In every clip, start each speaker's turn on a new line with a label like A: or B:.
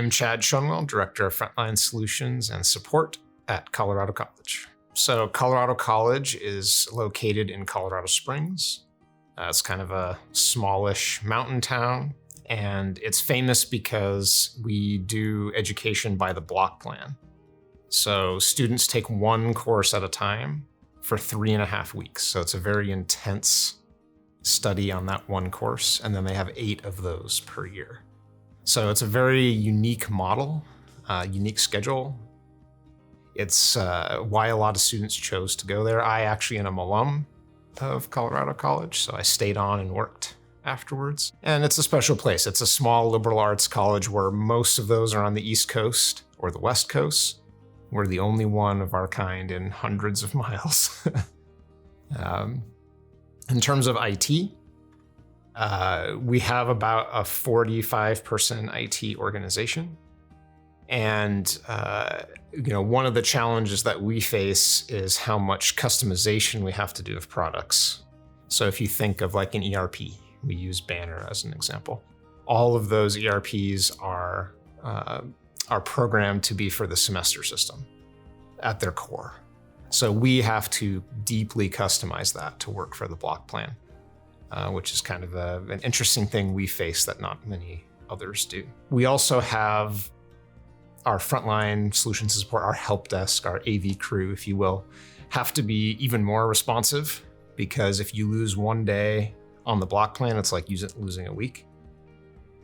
A: I'm Chad Schonewill, Director of Frontline Solutions and Support at Colorado College. So Colorado College is located in Colorado Springs. It's kind of a smallish mountain town, and it's famous because we do education by the block plan. So students take one course at a time for 3.5 weeks. So it's a very intense study on that one course, and then they have 8 of those per year. So it's a very unique model, unique schedule. It's why a lot of students chose to go there. I actually am an alum of Colorado College, so I stayed on and worked afterwards. And it's a special place. It's a small liberal arts college where most of those are on the East Coast or the West Coast. We're the only one of our kind in hundreds of miles. In terms of IT, we have about a 45-person IT organization. And one of the challenges that we face is how much customization we have to do of products. So if you think of like an ERP, we use Banner as an example. All of those ERPs are programmed to be for the semester system at their core. So we have to deeply customize that to work for the block plan, which is kind of an interesting thing we face that not many others do. We also have our frontline solutions support, our help desk, our AV crew, if you will, have to be even more responsive, because if you lose one day on the block plan, it's like losing a week.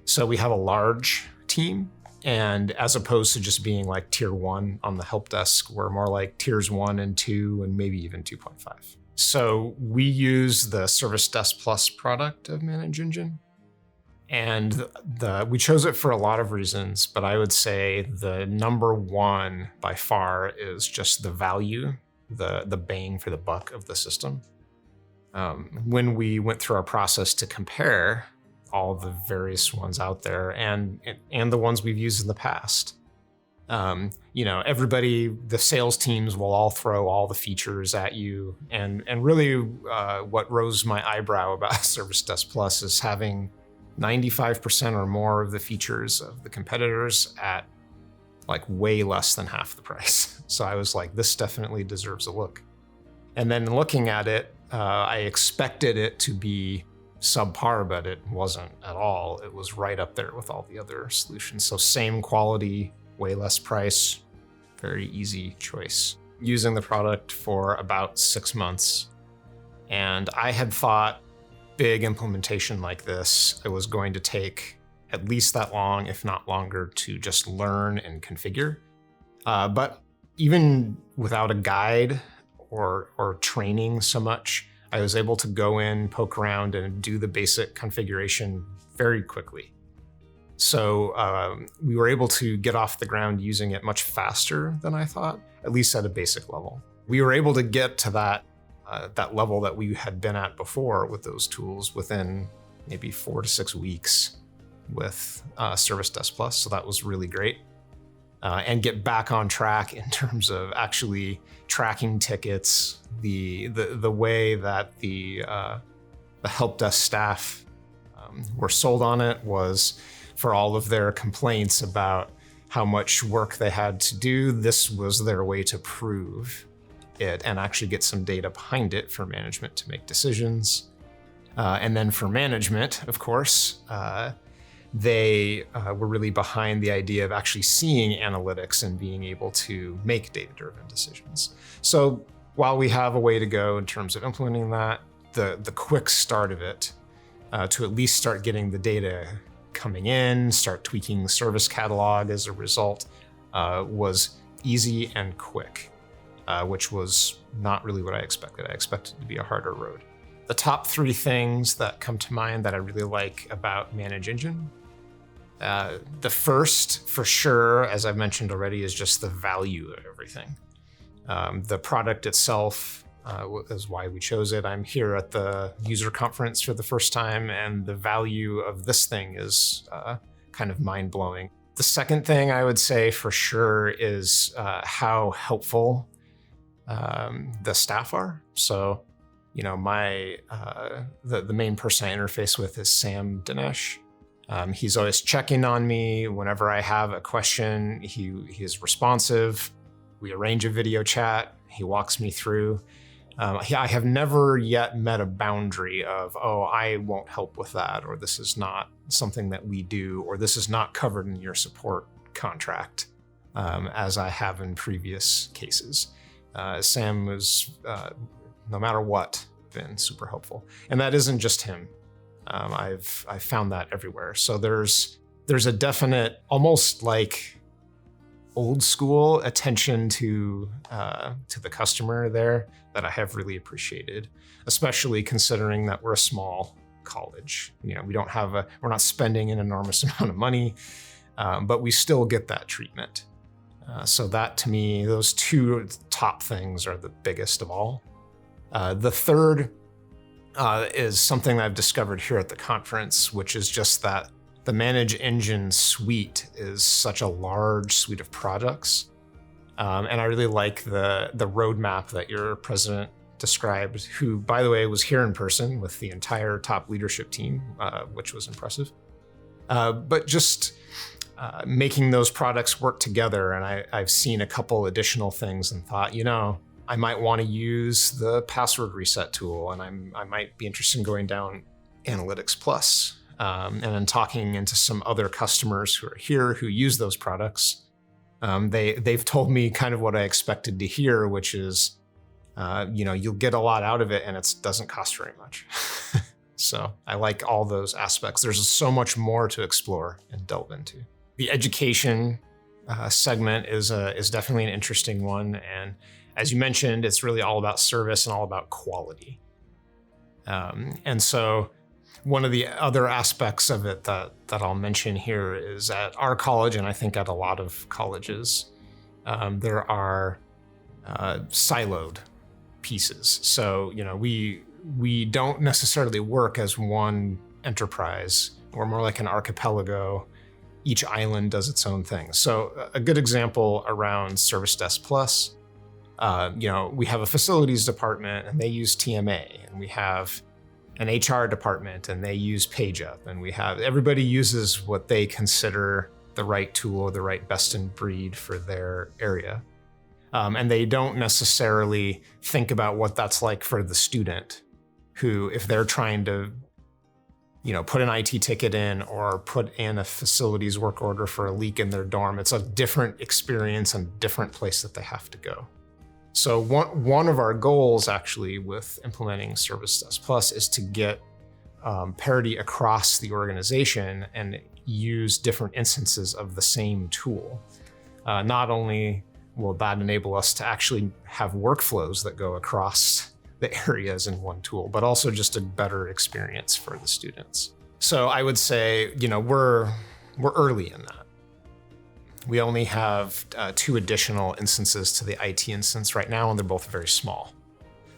A: So we have a large team, and as opposed to just being like tier 1 on the help desk, we're more like tiers 1 and 2 and maybe even 2.5. So we use the ServiceDesk Plus product of ManageEngine. And we chose it for a lot of reasons, but I would say the number one by far is just the value, the bang for the buck of the system. When we went through our process to compare all the various ones out there and the ones we've used in the past, everybody, the sales teams will all throw all the features at you. And really what rose my eyebrow about ServiceDesk Plus is having 95% or more of the features of the competitors at like way less than half the price. So I was like, this definitely deserves a look. And then looking at it, I expected it to be subpar, but it wasn't at all. It was right up there with all the other solutions. So same quality, way less price, very easy choice. Using the product for about 6 months. And I had thought big implementation like this, it was going to take at least that long, if not longer, to just learn and configure. But even without a guide or training so much, I was able to go in, poke around, and do the basic configuration very quickly. So we were able to get off the ground using it much faster than I thought, at least at a basic level. We were able to get to that level that we had been at before with those tools within maybe 4 to 6 weeks with ServiceDesk Plus. So that was really great. And get back on track in terms of actually tracking tickets, the way that the help desk staff were sold on it was for all of their complaints about how much work they had to do. This was their way to prove it and actually get some data behind it for management to make decisions. And then for management, of course, they were really behind the idea of actually seeing analytics and being able to make data-driven decisions. So while we have a way to go in terms of implementing that, the quick start of it to at least start getting the data coming in, start tweaking the service catalog as a result, was easy and quick, which was not really what I expected. I expected it to be a harder road. The top 3 things that come to mind that I really like about ManageEngine. The first, for sure, as I've mentioned already, is just the value of everything. The product itself is why we chose it. I'm here at the user conference for the first time, and the value of this thing is kind of mind-blowing. The second thing I would say for sure is how helpful the staff are. So, the main person I interface with is Sam Dinesh. He's always checking on me. Whenever I have a question, he is responsive. We arrange a video chat. He walks me through. I have never yet met a boundary of, oh, I won't help with that, or this is not something that we do, or this is not covered in your support contract, as I have in previous cases. Sam was, no matter what, been super helpful. And that isn't just him. I've found that everywhere. So there's a definite, almost like old school attention to the customer there that I have really appreciated, especially considering that we're a small college. You know, we're not spending an enormous amount of money, but we still get that treatment. So that, to me, those two top things are the biggest of all. The third is something that I've discovered here at the conference, which is just that the ManageEngine suite is such a large suite of products. And I really like the roadmap that your president described, who, by the way, was here in person with the entire top leadership team, which was impressive. But just making those products work together. And I've seen a couple additional things and thought, you know, I might want to use the password reset tool, and I might be interested in going down Analytics Plus. And then talking into some other customers who are here who use those products, they've told me kind of what I expected to hear, which is, you know, you'll get a lot out of it and it doesn't cost very much. So I like all those aspects. There's so much more to explore and delve into. The education segment is definitely an interesting one. And as you mentioned, it's really all about service and all about quality. And so one of the other aspects of it that I'll mention here is at our college, and I think at a lot of colleges, there are siloed pieces. So, you know, we don't necessarily work as one enterprise. We're more like an archipelago. Each island does its own thing. So a good example around ServiceDesk Plus, you know, we have a facilities department and they use TMA, and we have an HR department and they use PageUp, and everybody uses what they consider the right tool, the right best in breed for their area. And they don't necessarily think about what that's like for the student who, if they're trying to, you know, put an IT ticket in or put in a facilities work order for a leak in their dorm, it's a different experience and different place that they have to go. So one of our goals actually with implementing ServiceDesk Plus is to get parity across the organization and use different instances of the same tool. Not only will that enable us to actually have workflows that go across the areas in one tool, but also just a better experience for the students. So I would say, you know, we're early in that. We only have 2 additional instances to the IT instance right now, and they're both very small.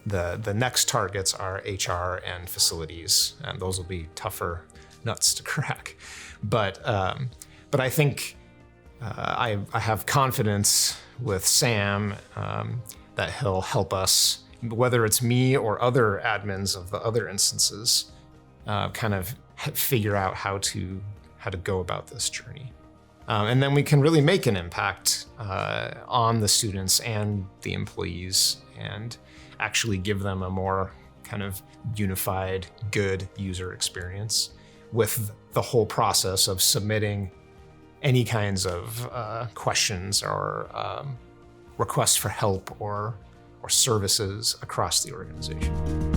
A: The next targets are HR and facilities, and those will be tougher nuts to crack. But I think I have confidence with Sam that he'll help us, whether it's me or other admins of the other instances, kind of figure out how to go about this journey. And then we can really make an impact on the students and the employees and actually give them a more kind of unified, good user experience with the whole process of submitting any kinds of questions or requests for help or services across the organization.